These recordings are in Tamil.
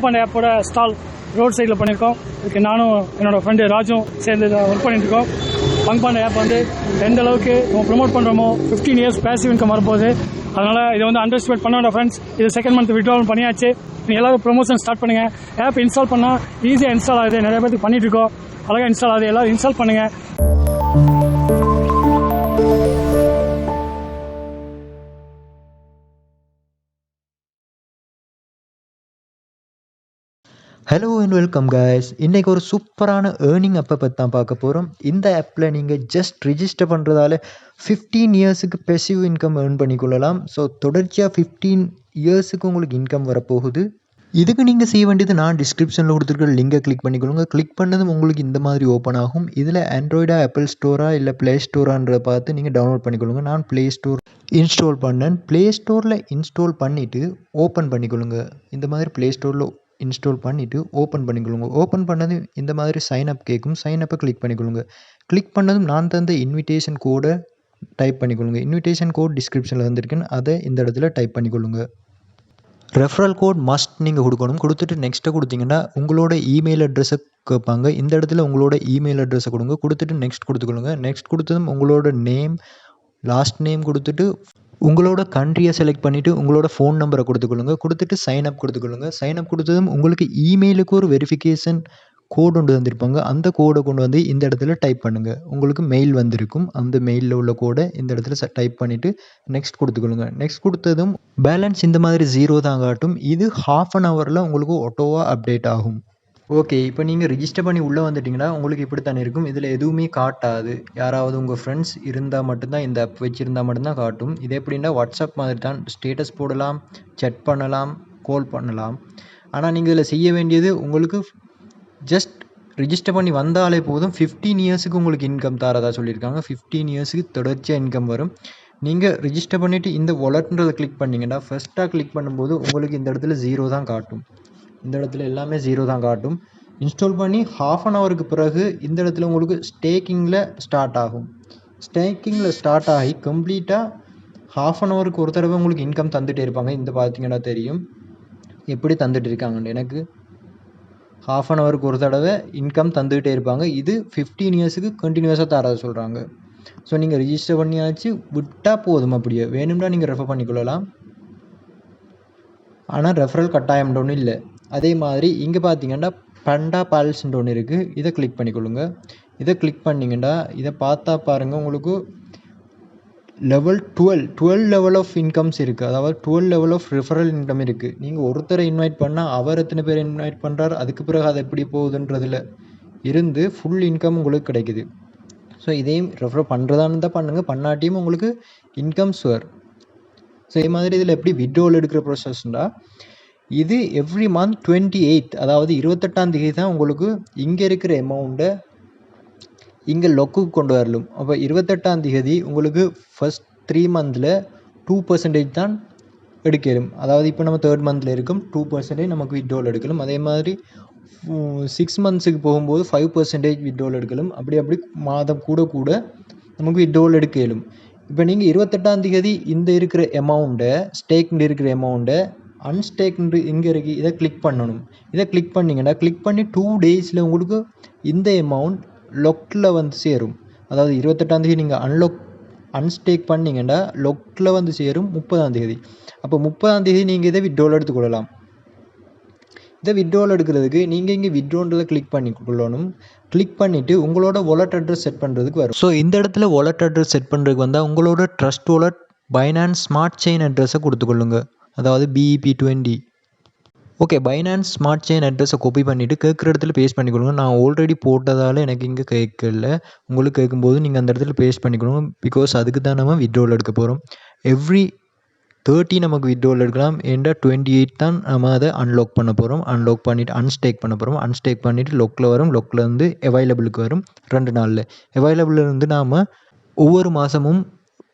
பாண்ட் ஆப்போட ஸ்டால் ரோட் சைடில் பண்ணியிருக்கோம். இதுக்கு நானும் என்னோட ஃப்ரெண்டு ராஜும் சேர்ந்து ஒர்க் பண்ணிட்டு இருக்கோம். பாண்ட் ஆப் வந்து எந்த அளவுக்கு நம்ம ப்ரொமோட் பண்ணுறோமோ 15 இயர்ஸ் பேசிவ் இன்கம் வரப்போகுது. அதனால் இதை வந்து அண்டர் எஸ்டிமேட் பண்ண வேண்டாம் ஃப்ரெண்ட்ஸ். இது செகண்ட் மந்த் விட்ராவல் பண்ணியாச்சு. நீங்கள் எல்லாரும் ப்ரொமோஷன் ஸ்டார்ட் பண்ணுங்கள். ஆப் இன்ஸ்டால் பண்ணால் ஈஸியாக இன்ஸ்டால் ஆகுது. நிறைய பேருக்கு பண்ணிட்டு இருக்கோம். அழகாக இன்ஸ்டால் ஆகுது. எல்லோரும் இன்ஸ்டால் பண்ணுங்கள். Hello and welcome guys. இன்றைக்கி ஒரு சூப்பரான ஏர்னிங் அப்போ பற்றி தான் பார்க்க போகிறோம். இந்த ஆப்பில் நீங்கள் ஜஸ்ட் ரிஜிஸ்டர் பண்ணுறதால 15 இயர்ஸுக்கு பெசிவ் இன்கம் ஏர்ன் பண்ணிக்கொள்ளலாம். ஸோ தொடர்ச்சியாக 15 இயர்ஸுக்கு உங்களுக்கு இன்கம் வரப்போகுது. இதுக்கு நீங்கள் செய்ய வேண்டியது, நான் டிஸ்கிரிப்ஷனில் கொடுத்துருக்க லிங்கை கிளிக் பண்ணிக்கொள்ளுங்க. கிளிக் பண்ணதும் உங்களுக்கு இந்த மாதிரி ஓப்பன் ஆகும். இதில் ஆண்ட்ராய்டா, ஆப்பிள் ஸ்டோரா இல்லை ப்ளே ஸ்டோரான்றதை பார்த்து நீங்கள் டவுன்லோட் பண்ணிக்கொள்ளுங்க. நான் ப்ளே ஸ்டோர் இன்ஸ்டால் பண்ணேன். ப்ளே ஸ்டோரில் இன்ஸ்டால் பண்ணிவிட்டு ஓப்பன் பண்ணிக்கொள்ளுங்க. இந்த மாதிரி ப்ளே ஸ்டோரில் இன்ஸ்டால் பண்ணிவிட்டு ஓப்பன் பண்ணிக்கொள்ளுங்க. ஓப்பன் பண்ணது இந்த மாதிரி சைன் அப் கேட்கும். சைன் அப்பை கிளிக் பண்ணிக்கொள்ளுங்க. கிளிக் பண்ணதும் நான் தந்த இன்விடேஷன் கோடை டைப் பண்ணிக்கொள்ளுங்க. இன்விடேஷன் கோட் டிஸ்கிரிப்ஷனில் வந்துருக்குன்னு அதை இந்த இடத்துல டைப் பண்ணிக்கொள்ளுங்க. ரெஃபரல் கோட் மஸ்ட் நீங்கள் கொடுக்கணும். கொடுத்துட்டு நெக்ஸ்ட்டை கொடுத்தீங்கன்னா உங்களோட இமெயில் அட்ரஸை கேட்பாங்க. இந்த இடத்துல உங்களோட இமெயில் அட்ரஸை கொடுங்க. கொடுத்துட்டு நெக்ஸ்ட் கொடுத்துக்கொள்ளுங்க. நெக்ஸ்ட் கொடுத்ததும் உங்களோட நேம், லாஸ்ட் நேம் கொடுத்துட்டு உங்களோட கண்ட்ரியை செலக்ட் பண்ணிவிட்டு உங்களோட ஃபோன் நம்பரை கொடுத்துக்கொள்ளுங்க. கொடுத்துட்டு சைன் அப் கொடுத்துக்கொள்ளுங்க. சைன் அப் கொடுத்ததும் உங்களுக்கு இமெயிலுக்கு ஒரு வெரிஃபிகேஷன் கோடு கொண்டு வந்திருப்பாங்க. அந்த கோடை கொண்டு வந்து இந்த இடத்துல டைப் பண்ணுங்கள். உங்களுக்கு மெயில் வந்திருக்கும். அந்த மெயிலில் உள்ள கோடை இந்த இடத்துல டைப் பண்ணிவிட்டு நெக்ஸ்ட் கொடுத்துக்கொள்ளுங்க. நெக்ஸ்ட் கொடுத்ததும் பேலன்ஸ் இந்த மாதிரி 0 தான் காட்டும். இது ½ அன் ஹவரில் உங்களுக்கு ஆட்டோவாக அப்டேட் ஆகும். ஓகே, இப்போ நீங்கள் ரிஜிஸ்டர் பண்ணி உள்ளே வந்துட்டிங்கன்னா உங்களுக்கு இப்படி தானே இருக்கும். இதில் எதுவுமே காட்டாது. யாராவது உங்கள் ஃப்ரெண்ட்ஸ் இருந்தால் மட்டும்தான், இந்த ஆப் வச்சுருந்தால் மட்டும்தான் காட்டும். இது எப்படின்னா வாட்ஸ்அப் மாதிரி தான். ஸ்டேட்டஸ் போடலாம், சேட் பண்ணலாம், கால் பண்ணலாம். ஆனால் நீங்கள் இதில் செய்ய வேண்டியது, உங்களுக்கு ஜஸ்ட் ரிஜிஸ்டர் பண்ணி வந்தாலே போதும். 15 இயர்ஸுக்கு உங்களுக்கு இன்கம் தரதா சொல்லியிருக்காங்க. 15 இயர்ஸுக்கு தொடர்ச்சியாக இன்கம் வரும். நீங்கள் ரிஜிஸ்டர் பண்ணிவிட்டு இந்த வாலெட்ன்றதை கிளிக் பண்ணிங்கன்னா, ஃபஸ்ட்டாக கிளிக் பண்ணும்போது உங்களுக்கு இந்த இடத்துல 0 தான் காட்டும். இந்த இடத்துல எல்லாமே 0 தான் காட்டும். இன்ஸ்டால் பண்ணி ½ அன் ஹவருக்கு பிறகு இந்த இடத்துல உங்களுக்கு ஸ்டேக்கிங்கில் ஸ்டார்ட் ஆகும். ஸ்டேக்கிங்கில் ஸ்டார்ட் ஆகி கம்ப்ளீட்டாக ½ அன் ஹவருக்கு ஒரு தடவை உங்களுக்கு இன்கம் தந்துகிட்டே இருப்பாங்க. இந்த பார்த்தீங்கன்னா தெரியும் எப்படி தந்துட்டு இருக்காங்கன்னு. எனக்கு ½ அன் ஹவருக்கு ஒரு தடவை இன்கம் தந்துக்கிட்டே இருப்பாங்க. இது 15 இயர்ஸுக்கு கண்டினியூஸாக தரதை சொல்கிறாங்க. ஸோ நீங்கள் ரிஜிஸ்டர் பண்ணியாச்சு, விட்டால் போதும். அப்படியே வேணும்னா நீங்கள் ரெஃபர் பண்ணிக்கொள்ளலாம். ஆனால் ரெஃபரல் கட்டாயம் ஒன்றும் இல்லை. அதே மாதிரி இங்கே பார்த்தீங்கன்னா பண்டா பால்ஸ்ன்ற ஒன்று இருக்குது. இதை கிளிக் பண்ணிக்கொள்ளுங்க. இதை கிளிக் பண்ணிங்கன்னா இதை பார்த்தா பாருங்கள், உங்களுக்கு லெவல் 12 லெவல் ஆஃப் இன்கம்ஸ் இருக்குது. அதாவது 12 லெவல் ஆஃப் ரெஃபரல் இன்கம் இருக்குது. நீங்கள் ஒருத்தரை இன்வைட் பண்ணால் அவர் எத்தனை பேர் இன்வைட் பண்ணுறாரு, அதுக்கு பிறகு அது எப்படி போகுதுன்றதில் இருந்து ஃபுல் இன்கம் உங்களுக்கு கிடைக்குது. ஸோ இதையும் ரெஃபர் பண்ணுறதான்னு தான் பண்ணுங்கள். பண்ணாட்டியும் உங்களுக்கு இன்கம்ஸ் வரும். ஸோ இதே மாதிரி இதில் எப்படி விட்ரோல் எடுக்கிற ப்ராசஸ்னால், இது எவ்ரி மந்த் 28, அதாவது 28ஆம் தேதி தான் உங்களுக்கு இங்கே இருக்கிற அமௌண்ட்டை இங்கே லொக்குக்கு கொண்டு வரலும். அப்போ 28ஆம் தேதி உங்களுக்கு ஃபஸ்ட் 3 மந்தில் 2% தான் எடுக்கலும். அதாவது இப்போ நம்ம 3rd மந்தில் இருக்கும், 2% நமக்கு விட்ரோல் எடுக்கலும். அதே மாதிரி 6 மந்த்ஸுக்கு போகும்போது 5% விட்ரோல் எடுக்கலும். அப்படி மாதம் கூட நமக்கு விட்ரோல் எடுக்கலும். இப்போ நீங்கள் 28ஆம் தேதி இந்த இருக்கிற அமௌண்ட்டை, ஸ்டேக்னு இருக்கிற அமௌண்ட்டை அன்ஸ்டேக்னு இங்கே இருக்குது, இதை கிளிக் பண்ணணும். இதை கிளிக் பண்ணிங்கன்னா, கிளிக் பண்ணி 2 டேஸில் உங்களுக்கு இந்த அமௌண்ட் லொக்கில் வந்து சேரும். அதாவது 28ஆம் தேதி நீங்கள் அன்ஸ்டேக் பண்ணிங்கன்னா லொக்கில் வந்து சேரும் 30ஆம் தேதி. அப்போ 30ஆம் தேதி நீங்கள் இதை விட்ரோல் எடுத்துக்கொள்ளலாம். இதை விட்ரோல் எடுக்கிறதுக்கு நீங்கள் இங்கே விட்ரோன்றதை கிளிக் பண்ணிக்கொள்ளணும். கிளிக் பண்ணிவிட்டு உங்களோட வாலெட் அட்ரஸ் செட் பண்ணுறதுக்கு வரும். ஸோ இந்த இடத்துல வாலெட் அட்ரஸ் செட் பண்ணுறதுக்கு வந்தால் உங்களோட trust wallet finance smart chain அட்ரஸை கொடுத்துக்கொள்ளுங்க. அதாவது BEP20. Okay, finance smart chain அட்ரஸை காப்பி பண்ணிவிட்டு கேட்குற இடத்துல பேஸ்ட் பண்ணிக்கொள்ளுங்க. நான் ஆல்ரெடி போட்டதால் எனக்கு இங்கே கேட்கல. உங்களுக்கு கேட்கும்போது நீங்கள் அந்த இடத்துல பேஸ்ட் பண்ணிக்கொள்ளுங்க. பிகாஸ் அதுக்கு தான் நம்ம விட்ரோல் எடுக்க போகிறோம். எவ்ரி 30 நமக்கு விட்ரோல் எடுக்கலாம். ஏன்டா 28 தான் நம்ம அதை அன்லாக் பண்ண போகிறோம். அன்லாக் பண்ணிவிட்டு அன்ஸ்டேக் பண்ண போகிறோம். அன்ஸ்டேக் பண்ணிவிட்டு லொக்கில் வரும். லொக்கில் இருந்து அவைலபிளுக்கு வரும் 2 நாளில். அவைலபிள் இருந்து நாம் ஒவ்வொரு மாதமும்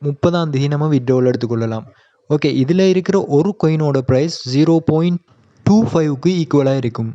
30ஆம் தேதி நம்ம விட்ரோல் எடுத்துக்கொள்ளலாம். ஓகே, இதில் இருக்கிற ஒரு காயினோட ப்ரைஸ் 0.25க்கு ஈக்குவலாக இருக்கும்.